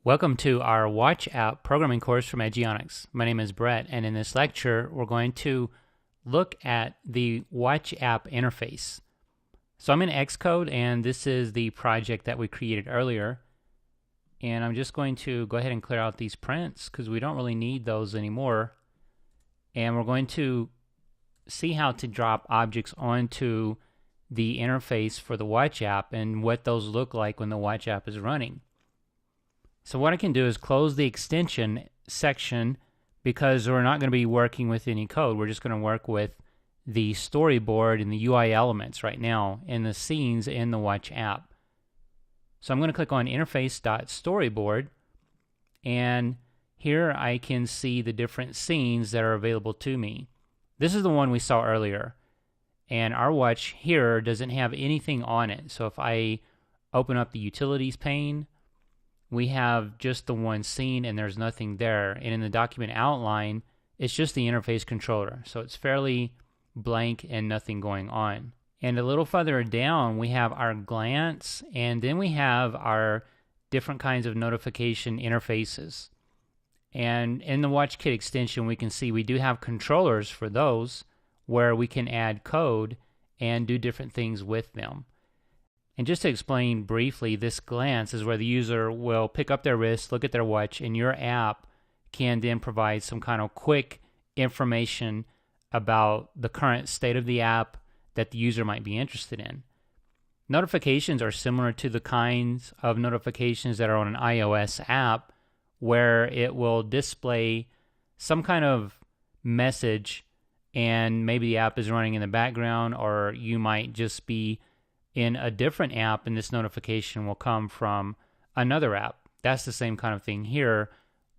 Welcome to our Watch app programming course from Edgionics. My name is Brett, and in this lecture, we're going to look at the Watch app interface. So I'm in Xcode, and this is the project that we created earlier. And I'm just going to go ahead and clear out these prints because we don't really need those anymore. And we're going to see how to drop objects onto the interface for the Watch app and what those look like when the Watch app is running. So what I can do is close the extension section because we're not going to be working with any code. We're just going to work with the storyboard and the UI elements right now and the scenes in the Watch app. So I'm going to click on interface.storyboard, and here I can see the different scenes that are available to me. This is the one we saw earlier, and our watch here doesn't have anything on it. So if I open up the utilities pane, we have just the one scene and there's nothing there. And in the document outline, it's just the interface controller. So it's fairly blank and nothing going on. And a little further down, we have our glance, and then we have our different kinds of notification interfaces. And in the WatchKit extension, we can see we do have controllers for those where we can add code and do different things with them. And just to explain briefly, this glance is where the user will pick up their wrist, look at their watch, and your app can then provide some kind of quick information about the current state of the app that the user might be interested in. Notifications are similar to the kinds of notifications that are on an iOS app, where it will display some kind of message and maybe the app is running in the background, or you might just be in a different app and this notification will come from another app. That's the same kind of thing here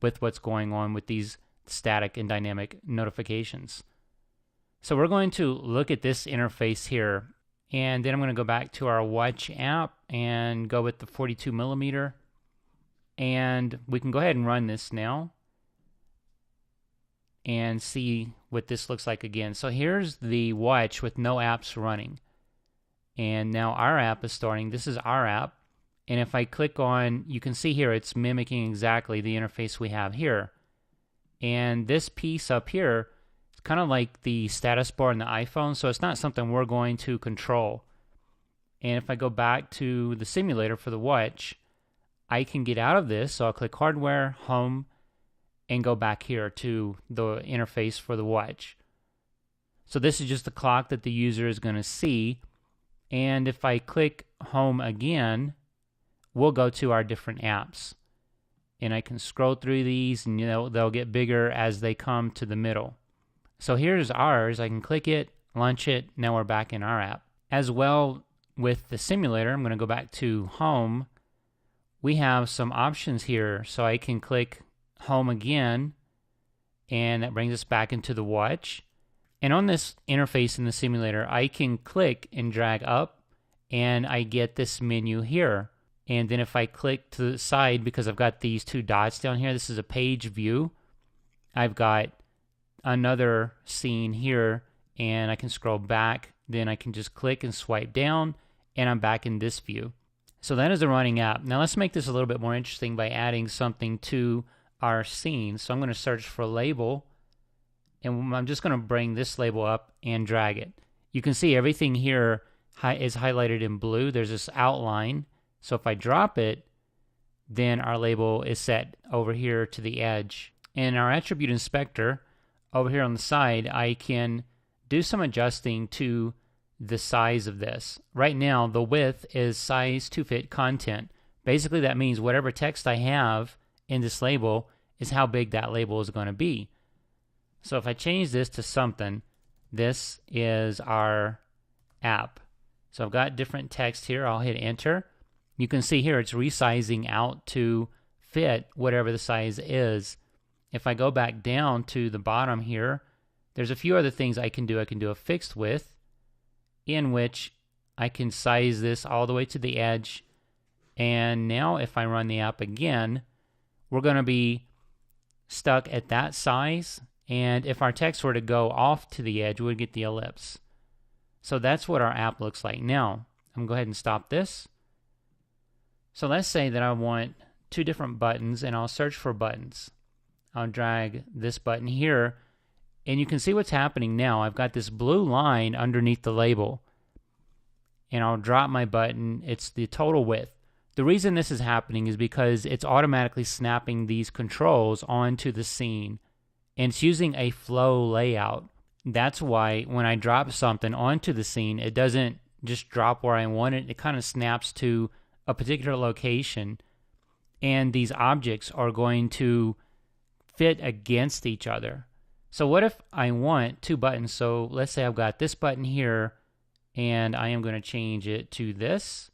with what's going on with these static and dynamic notifications. So we're going to look at this interface here, and then I'm going to go back to our Watch app and go with the 42 millimeter, and we can go ahead and run this now and see what this looks like again. So here's the watch with no apps running. And now our app is starting. This is our app. And if I click on, you can see here, it's mimicking exactly the interface we have here. And this piece up here, it's kind of like the status bar on the iPhone, so it's not something we're going to control. And if I go back to the simulator for the watch, I can get out of this. So I'll click Hardware, Home, and go back here to the interface for the watch. So this is just the clock that the user is going to see. And if I click Home again, we'll go to our different apps. And I can scroll through these, and they'll get bigger as they come to the middle. So here's ours. I can click it, launch it. Now we're back in our app. As well with the simulator, I'm going to go back to Home. We have some options here. So I can click Home again, and that brings us back into the watch. And on this interface in the simulator, I can click and drag up, and I get this menu here. And then if I click to the side, because I've got these two dots down here, this is a page view. I've got another scene here, and I can scroll back. Then I can just click and swipe down, and I'm back in this view. So that is the running app. Now let's make this a little bit more interesting by adding something to our scene. So I'm going to search for label. And I'm just going to bring this label up and drag it. You can see everything here is highlighted in blue. There's this outline. So if I drop it, then our label is set over here to the edge. In our attribute inspector, over here on the side, I can do some adjusting to the size of this. Right now, the width is size to fit content. Basically, that means whatever text I have in this label is how big that label is going to be. So if I change this to something, this is our app. So I've got different text here. I'll hit enter. You can see here it's resizing out to fit whatever the size is. If I go back down to the bottom here, there's a few other things I can do. I can do a fixed width, in which I can size this all the way to the edge. And now if I run the app again, we're going to be stuck at that size. And if our text were to go off to the edge, we would get the ellipse. So that's what our app looks like. Now, I'm going to go ahead and stop this. So let's say that I want two different buttons and I'll search for buttons. I'll drag this button here and you can see what's happening now. I've got this blue line underneath the label and I'll drop my button. It's the total width. The reason this is happening is because it's automatically snapping these controls onto the scene and it's using a flow layout. That's why when I drop something onto the scene, it doesn't just drop where I want it. It kind of snaps to a particular location and these objects are going to fit against each other. So what if I want two buttons? So let's say I've got this button here and I am going to change it to this.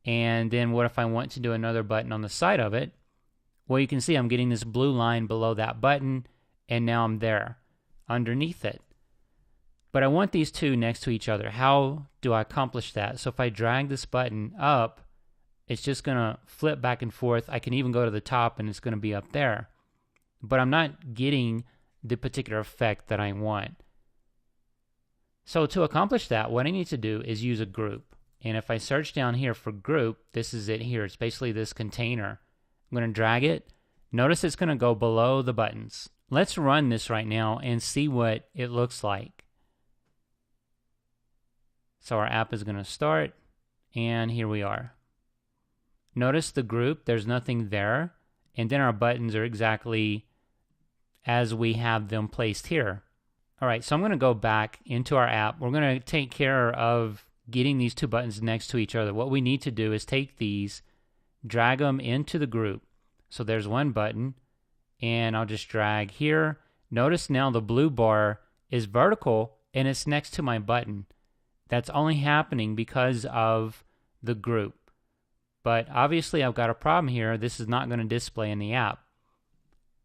And then what if I want to do another button on the side of it? Well, you can see I'm getting this blue line below that button and now I'm there underneath it. But I want these two next to each other. How do I accomplish that? So if I drag this button up, it's just going to flip back and forth. I can even go to the top and it's going to be up there. But I'm not getting the particular effect that I want. So to accomplish that, what I need to do is use a group. And if I search down here for group, this is it here. It's basically this container. I'm going to drag it. Notice it's going to go below the buttons. Let's run this right now and see what it looks like. So our app is going to start, and here we are. Notice the group, there's nothing there, and then our buttons are exactly as we have them placed here. All right, so I'm going to go back into our app. We're going to take care of getting these two buttons next to each other. What we need to do is take these, drag them into the group. So there's one button, and I'll just drag here. Notice now the blue bar is vertical, and it's next to my button. That's only happening because of the group. But obviously I've got a problem here. This is not going to display in the app.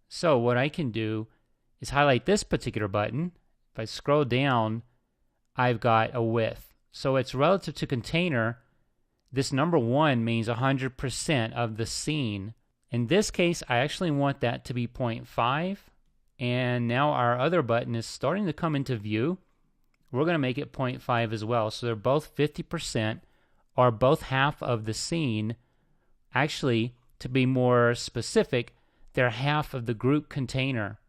So what I can do is highlight this particular button. If I scroll down, I've got a width. So it's relative to container. This number 1 means 100% of the scene. In this case, I actually want that to be 0.5. And now our other button is starting to come into view. We're going to make it 0.5 as well. So they're both 50% or both half of the scene. Actually, to be more specific, they're half of the group container.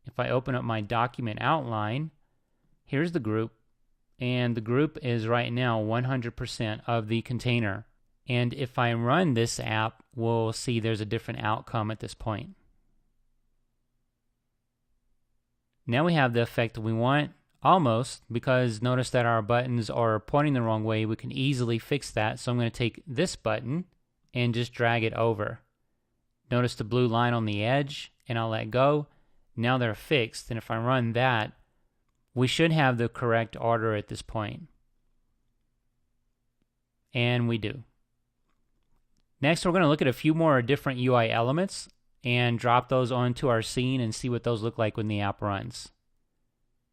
If I open up my document outline, here's the group. And the group is right now 100% of the container. And if I run this app, we'll see there's a different outcome at this point. Now we have the effect we want. Almost, because notice that our buttons are pointing the wrong way. We can easily fix that. So I'm going to take this button and just drag it over. Notice the blue line on the edge, and I'll let go. Now they're fixed, and if I run that, we should have the correct order at this point. And we do. Next, we're going to look at a few more different UI elements and drop those onto our scene and see what those look like when the app runs.